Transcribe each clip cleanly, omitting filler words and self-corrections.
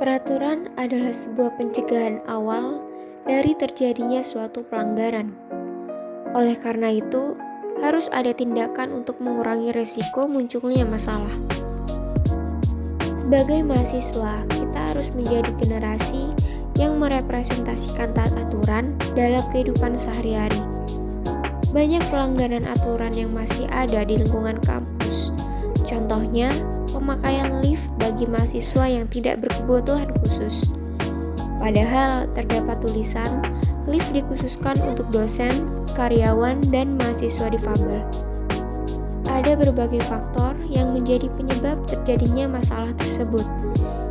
Peraturan adalah sebuah pencegahan awal dari terjadinya suatu pelanggaran. Oleh karena itu, harus ada tindakan untuk mengurangi resiko munculnya masalah. Sebagai mahasiswa, kita harus menjadi generasi yang merepresentasikan taat aturan dalam kehidupan sehari-hari. Banyak pelanggaran aturan yang masih ada di lingkungan kampus. Contohnya, pemakaian lift bagi mahasiswa yang tidak berkebutuhan khusus. Padahal terdapat tulisan lift dikhususkan untuk dosen, karyawan, dan mahasiswa difabel. Ada berbagai faktor yang menjadi penyebab terjadinya masalah tersebut,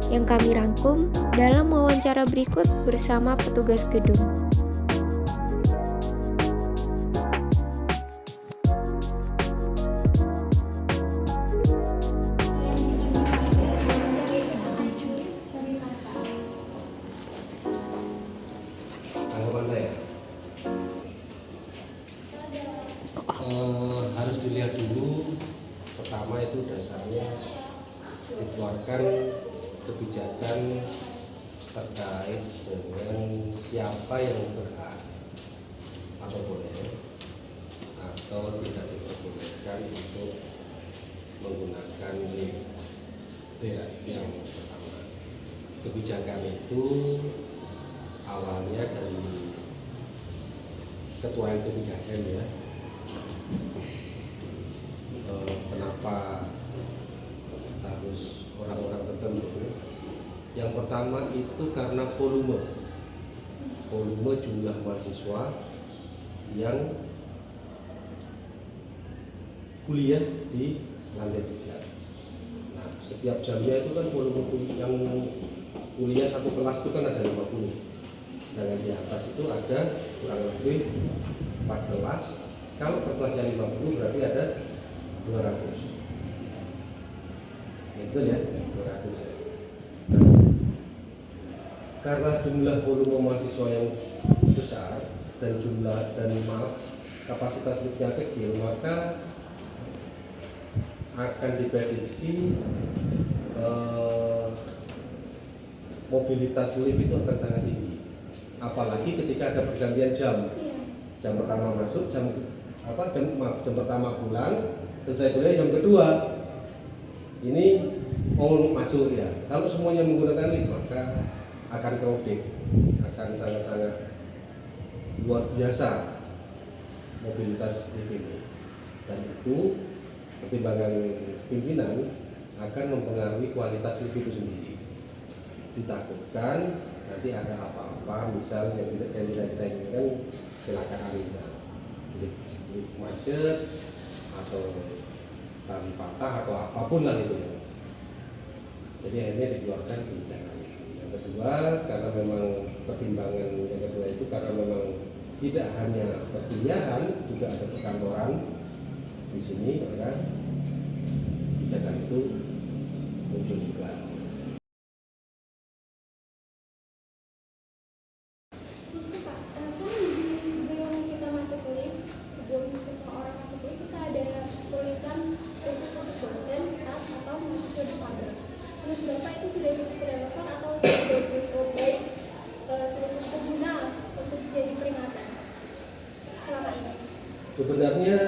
yang kami rangkum dalam wawancara berikut bersama petugas gedung. Tanggapan saya harus dilihat dulu. Pertama itu dasarnya dikeluarkan kebijakan terkait dengan siapa yang berhak atau boleh atau tidak diperbolehkan untuk menggunakan lift. Itu ya yang pertama. Kebijakan itu awalnya dari Ketua LP3M ya. Kenapa harus orang-orang tertentu? Yang pertama itu karena volume jumlah mahasiswa yang kuliah di lantai 3. Nah, setiap jamnya itu kan volume yang kuliah satu kelas itu kan ada 50. Sedangkan di atas itu ada kurang lebih 4 kelas. Kalau per kelasnya 50 berarti ada 200. Itu ya, 200 ya. Karena jumlah volume mahasiswa yang besar dan kapasitas liftnya kecil, maka akan diprediksi mobilitas lift itu akan sangat tinggi. Apalagi ketika ada pergantian jam. Jam pertama masuk, jam pertama pulang, selesai kuliah jam kedua. Ini mau masuk ya. Kalau semuanya menggunakan lift maka akan crowded, akan sangat-sangat luar biasa mobilitas lift ini. Dan itu pertimbangan pimpinan akan mempengaruhi kualitas lift itu sendiri. Ditakutkan nanti ada apa-apa, misal yang tidak kita inginkan, kecelakaan misal lift macet atau tali patah atau apapun lah itu ya. Jadi akhirnya dikeluarkan kebijakan itu. Yang kedua, karena memang pertimbangan yang kedua itu karena memang tidak hanya perkuliahan, juga ada perkantoran di sini, maka kebijakan itu muncul juga. Sebenarnya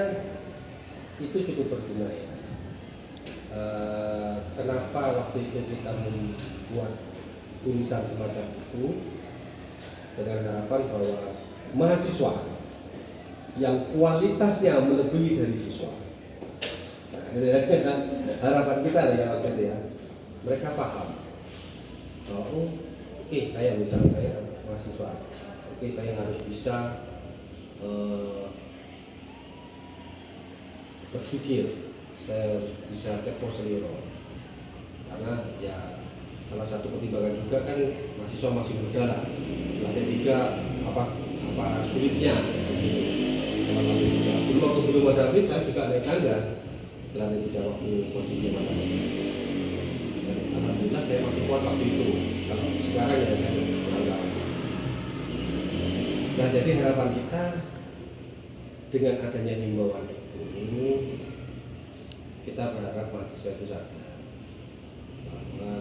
itu cukup berguna ya. Kenapa waktu itu kita membuat tulisan semacam itu dengan harapan bahwa mahasiswa yang kualitasnya melebihi dari siswa. Nah, harapan kita ya waktu itu ya. Mereka paham. Oke, saya misalnya saya mahasiswa. Oke, saya harus bisa berpikir, saya bisa tempo seliro, karena ya salah satu pertimbangan juga kan mahasiswa masih muda lah, lantai 3 apa sulitnya. Dulu waktu belum ada lift saya juga naik tangga lantai 3 waktu masih belum ada lift. Dan alhamdulillah saya masih kuat waktu itu. Kalau sekarang ya saya kurang. Nah, jadi harapan kita dengan adanya himbauan itu, kita berharap mahasiswa itu sadar bahwa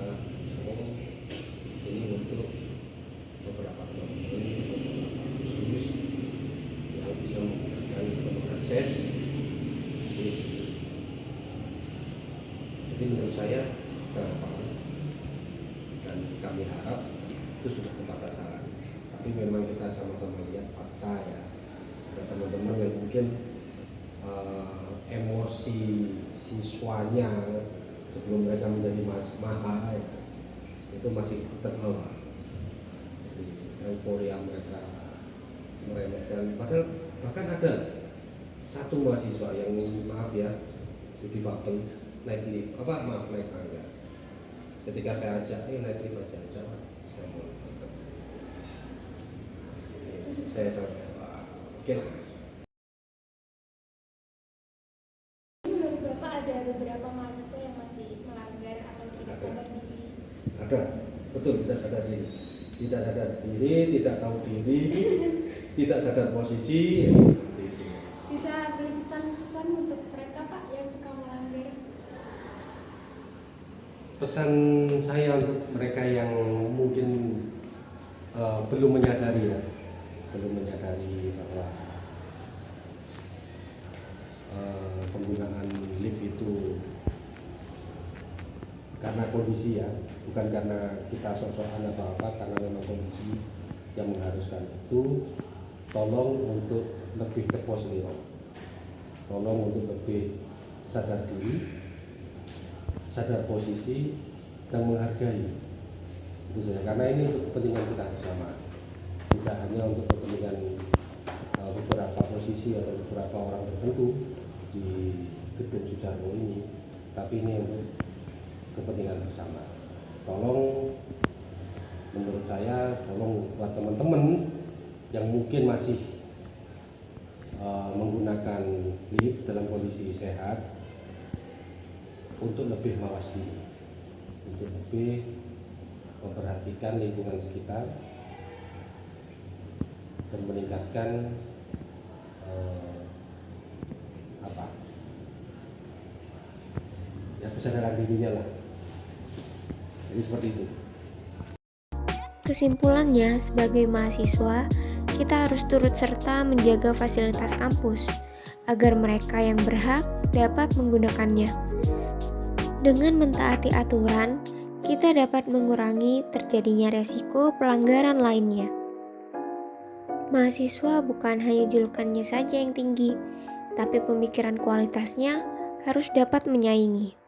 kami harap itu sudah tepat sasaran. Tapi memang kita sama-sama lihat fakta ya. Ada teman-teman yang mungkin emosi siswanya sebelum mereka menjadi mahasiswa ya, itu masih terbawa. Jadi euforia mereka meremehkan. Padahal bahkan ada satu mahasiswa yang maaf ya, difabel naik lift, naik tangga. Ketika saya ajak, naik lift aja, saya mau. Saya sampai, oke lah. Menurut Bapak ada beberapa mahasiswa yang masih melanggar atau tidak sadar diri? Ada, betul, tidak sadar diri. Tidak sadar diri, tidak tahu diri, tidak sadar posisi. Seperti itu. Bisa berpesan-pesan untuk mereka Pak yang suka melanggar? Pesan saya untuk mereka yang mungkin belum menyadari bahwa penggunaan lift itu karena kondisi ya, bukan karena kita sok-sokan atau apa, karena memang kondisi yang mengharuskan itu. Tolong untuk lebih ke posisi, tolong untuk lebih sadar diri, sadar posisi, dan menghargai itu saja, karena ini untuk kepentingan kita bersama, tidak hanya untuk kepentingan beberapa posisi atau beberapa orang tertentu di gedung Sujarwo ini, tapi ini untuk kepentingan bersama. Tolong, menurut saya, tolong buat teman-teman yang mungkin masih menggunakan lift dalam kondisi sehat, untuk lebih mawas diri, untuk lebih memperhatikan lingkungan sekitar dan meningkatkan kesadaran dirinya lah. Jadi seperti itu. Kesimpulannya, sebagai mahasiswa, kita harus turut serta menjaga fasilitas kampus agar mereka yang berhak dapat menggunakannya. Dengan mentaati aturan, kita dapat mengurangi terjadinya resiko pelanggaran lainnya. Mahasiswa bukan hanya julukannya saja yang tinggi, tapi pemikiran kualitasnya harus dapat menyaingi.